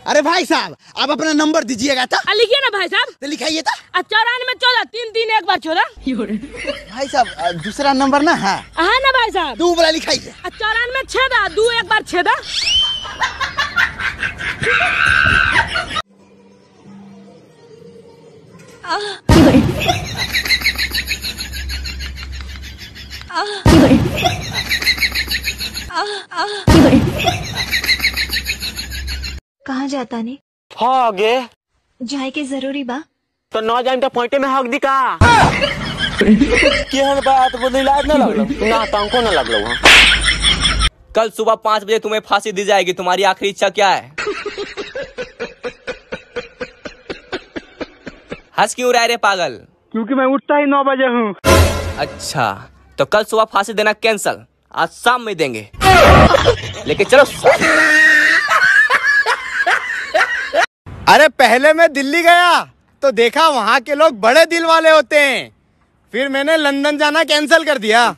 अरे भाई साहब आप अपना नंबर दीजिएगा था। लिखिए ना भाई साहब। तो लिखाइए था। 94 3 3 1 बार 14। भाई साहब दूसरा नंबर ना है। हाँ ना भाई साहब। 2 वाला लिखाइए। 94 6 2 1 बार 6। कहाँ जाता ने? आगे जाए के जरूरी बा तो न जाए तो पॉइंटे में हक दी का केहन बात बोली लाज न लगलो ना तंको न लगलो। कल सुबह 5 बजे तुम्हें फांसी दी जाएगी। तुम्हारी आखिरी इच्छा क्या है? हंस क्यों रहा रे पागल? क्योंकि मैं उठता ही 9 बजे हूँ। अच्छा तो कल सुबह फांसी देना कैंसल, आज शाम में देंगे। लेके चलो। अरे पहले मैं दिल्ली गया तो देखा वहाँ के लोग बड़े दिल वाले होते हैं, फिर मैंने लंदन जाना कैंसिल कर दिया।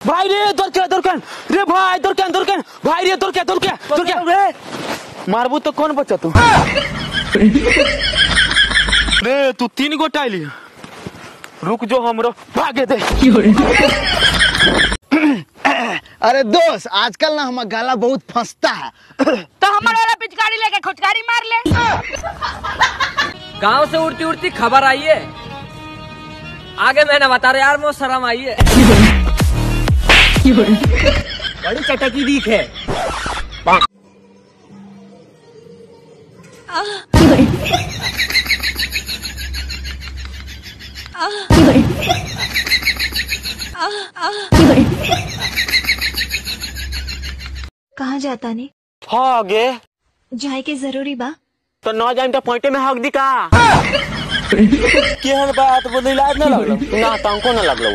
भाई रे दुर्कन रे भाई दुर्कन भाई रे दुर्कन रे मारबू तो कौन बचा तू? रे तू 3 गो टाइली रुक जो हमरो भागे दे। अरे दोस्त आजकल ना हमारा गाला बहुत फंसता है तो हमारे वाला पिचकारी लेके खुचकारी मार ले। गांव से उड़ती उड़ती खबर आई है, आगे मैं ना बता रहा यार, मुझे शर्म आई है। बड़ी चटकी दिख है। कहाँ जाता ने? आगे जाए के जरूरी बा तो न जाए तो पॉइंटे में हक दी का केहन बात बोली लाज न लगलो ना तंको न लगलो।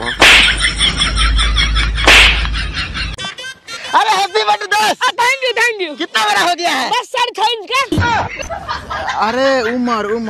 अरे हैप्पी बर्थडे दोस्त। Thank you. कितना बड़ा हो गया है? बस 3.5 का। अरे उमर हम